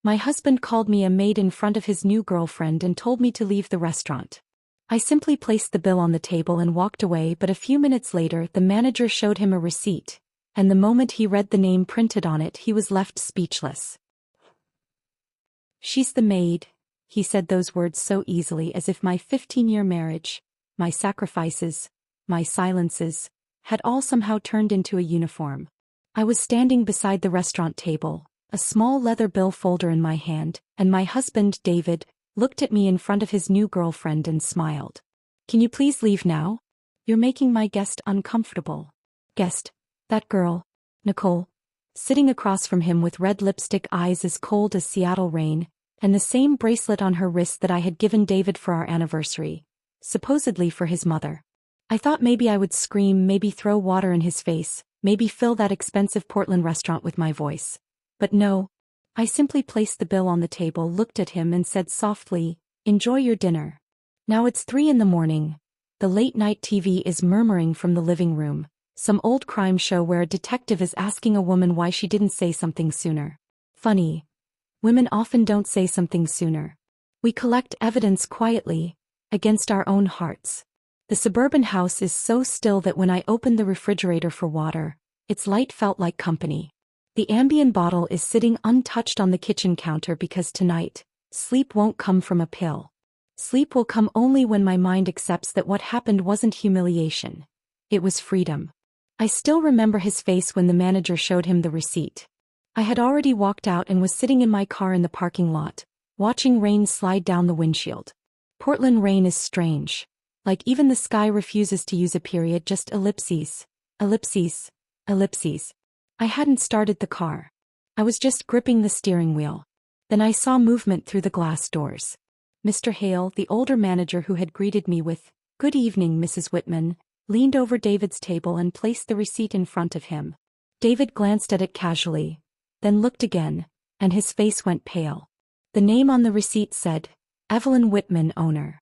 My husband called me a maid in front of his new girlfriend and told me to leave the restaurant. I simply placed the bill on the table and walked away, but a few minutes later the manager showed him a receipt, and the moment he read the name printed on it he was left speechless. "She's the maid," he said those words so easily, as if my 15-year marriage, my sacrifices, my silences, had all somehow turned into a uniform. I was standing beside the restaurant table, a small leather bill folder in my hand, and my husband, David, looked at me in front of his new girlfriend and smiled. "Can you please leave now? You're making my guest uncomfortable." Guest, that girl, Nicole, sitting across from him with red lipstick, eyes as cold as Seattle rain, and the same bracelet on her wrist that I had given David for our anniversary, supposedly for his mother. I thought maybe I would scream, maybe throw water in his face, maybe fill that expensive Portland restaurant with my voice. But no. I simply placed the bill on the table, looked at him and said softly, "Enjoy your dinner." Now it's 3 in the morning. The late-night TV is murmuring from the living room, some old crime show where a detective is asking a woman why she didn't say something sooner. Funny. Women often don't say something sooner. We collect evidence quietly, against our own hearts. The suburban house is so still that when I opened the refrigerator for water, its light felt like company. The Ambien bottle is sitting untouched on the kitchen counter because tonight, sleep won't come from a pill. Sleep will come only when my mind accepts that what happened wasn't humiliation. It was freedom. I still remember his face when the manager showed him the receipt. I had already walked out and was sitting in my car in the parking lot, watching rain slide down the windshield. Portland rain is strange. Like even the sky refuses to use a period, just ellipses, ellipses, ellipses. I hadn't started the car. I was just gripping the steering wheel. Then I saw movement through the glass doors. Mr. Hale, the older manager who had greeted me with, "Good evening, Mrs. Whitman," leaned over David's table and placed the receipt in front of him. David glanced at it casually, then looked again, and his face went pale. The name on the receipt said, Evelyn Whitman, owner.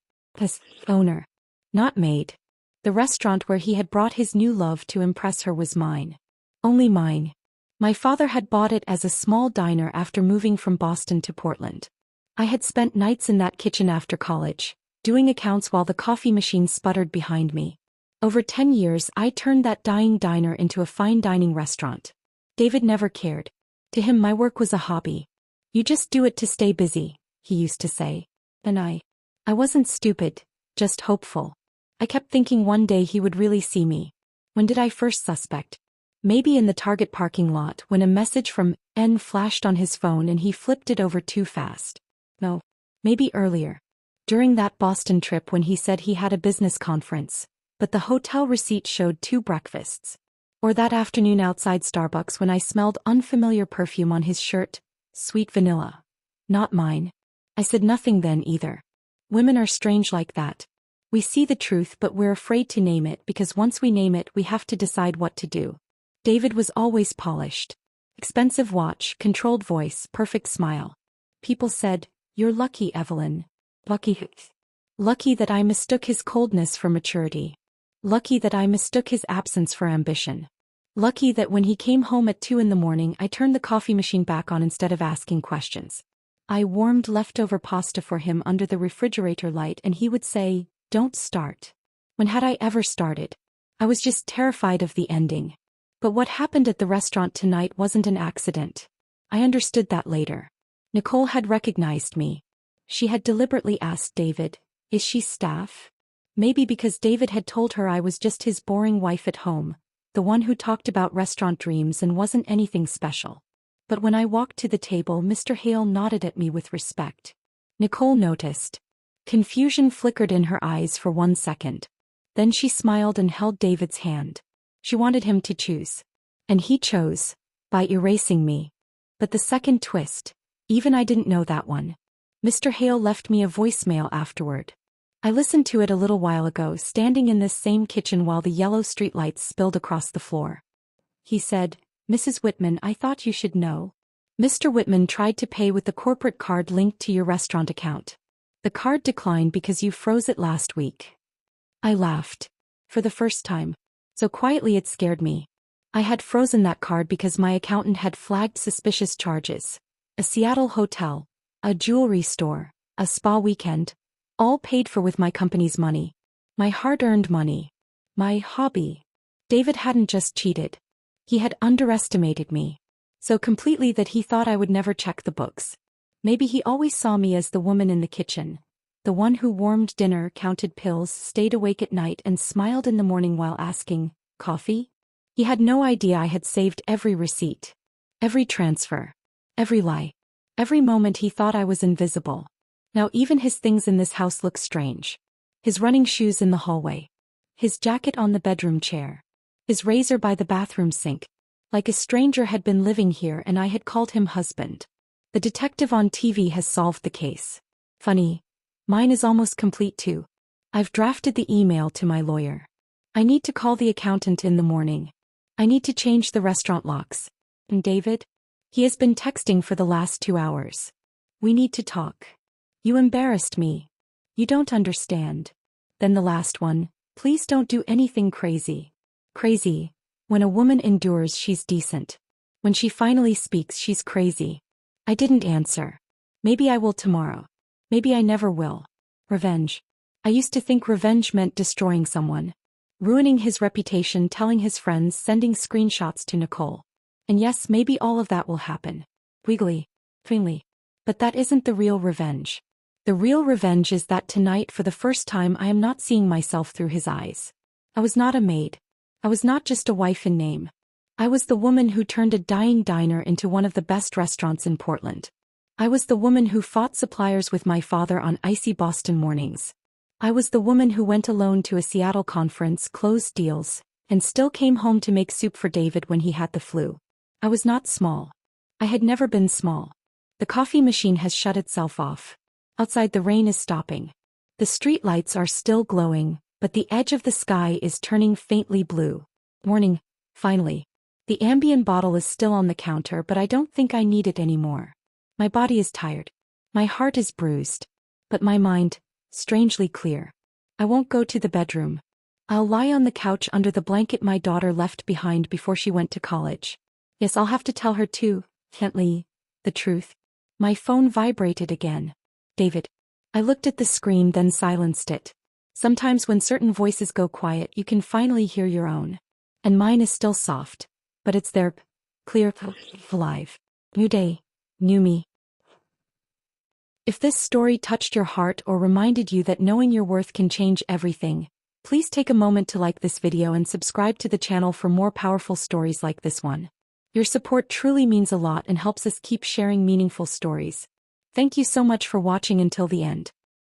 Owner. Not maid. The restaurant where he had brought his new love to impress her was mine. Only mine. My father had bought it as a small diner after moving from Boston to Portland. I had spent nights in that kitchen after college, doing accounts while the coffee machine sputtered behind me. Over 10 years I turned that dying diner into a fine dining restaurant. David never cared. To him my work was a hobby. "You just do it to stay busy," he used to say. And I wasn't stupid, just hopeful. I kept thinking one day he would really see me. When did I first suspect? Maybe in the Target parking lot when a message from N flashed on his phone and he flipped it over too fast. No. Maybe earlier. During that Boston trip when he said he had a business conference, but the hotel receipt showed 2 breakfasts. Or that afternoon outside Starbucks when I smelled unfamiliar perfume on his shirt, sweet vanilla. Not mine. I said nothing then either. Women are strange like that. We see the truth but we're afraid to name it because once we name it we have to decide what to do. David was always polished. Expensive watch, controlled voice, perfect smile. People said, "You're lucky, Evelyn." Lucky. Lucky that I mistook his coldness for maturity. Lucky that I mistook his absence for ambition. Lucky that when he came home at 2 in the morning I turned the coffee machine back on instead of asking questions. I warmed leftover pasta for him under the refrigerator light and he would say, "Don't start." When had I ever started? I was just terrified of the ending. But what happened at the restaurant tonight wasn't an accident. I understood that later. Nicole had recognized me. She had deliberately asked David, "Is she staff?" Maybe because David had told her I was just his boring wife at home, the one who talked about restaurant dreams and wasn't anything special. But when I walked to the table, Mr. Hale nodded at me with respect. Nicole noticed. Confusion flickered in her eyes for 1 second. Then she smiled and held David's hand. She wanted him to choose. And he chose, by erasing me. But the second twist, even I didn't know that one. Mr. Hale left me a voicemail afterward. I listened to it a little while ago, standing in this same kitchen while the yellow streetlights spilled across the floor. He said, "Mrs. Whitman, I thought you should know. Mr. Whitman tried to pay with the corporate card linked to your restaurant account. The card declined because you froze it last week." I laughed. For the first time. So quietly it scared me. I had frozen that card because my accountant had flagged suspicious charges. A Seattle hotel, a jewelry store, a spa weekend, all paid for with my company's money. My hard-earned money. My hobby. David hadn't just cheated. He had underestimated me. So completely that he thought I would never check the books. Maybe he always saw me as the woman in the kitchen. The one who warmed dinner, counted pills, stayed awake at night and smiled in the morning while asking, "Coffee?" He had no idea I had saved every receipt. Every transfer. Every lie. Every moment he thought I was invisible. Now even his things in this house look strange. His running shoes in the hallway. His jacket on the bedroom chair. His razor by the bathroom sink. Like a stranger had been living here and I had called him husband. The detective on TV has solved the case. Funny. Mine is almost complete too. I've drafted the email to my lawyer. I need to call the accountant in the morning. I need to change the restaurant locks. And David? He has been texting for the last 2 hours. We need to talk. You embarrassed me. You don't understand. Then the last one, please don't do anything crazy. Crazy. When a woman endures, she's decent. When she finally speaks, she's crazy. I didn't answer. Maybe I will tomorrow. Maybe I never will. Revenge. I used to think revenge meant destroying someone. Ruining his reputation, telling his friends, sending screenshots to Nicole. And yes, maybe all of that will happen. Wiggly. Finally. But that isn't the real revenge. The real revenge is that tonight for the first time I am not seeing myself through his eyes. I was not a maid. I was not just a wife in name. I was the woman who turned a dying diner into one of the best restaurants in Portland. I was the woman who fought suppliers with my father on icy Boston mornings. I was the woman who went alone to a Seattle conference, closed deals, and still came home to make soup for David when he had the flu. I was not small. I had never been small. The coffee machine has shut itself off. Outside the rain is stopping. The street lights are still glowing, but the edge of the sky is turning faintly blue. Morning, finally. The Ambien bottle is still on the counter, but I don't think I need it anymore. My body is tired. My heart is bruised. But my mind, strangely clear. I won't go to the bedroom. I'll lie on the couch under the blanket my daughter left behind before she went to college. Yes, I'll have to tell her too, gently, the truth. My phone vibrated again. David. I looked at the screen, then silenced it. Sometimes when certain voices go quiet, you can finally hear your own. And mine is still soft. But it's there, clear, alive. New day, new me. If this story touched your heart or reminded you that knowing your worth can change everything, please take a moment to like this video and subscribe to the channel for more powerful stories like this one. Your support truly means a lot and helps us keep sharing meaningful stories. Thank you so much for watching until the end.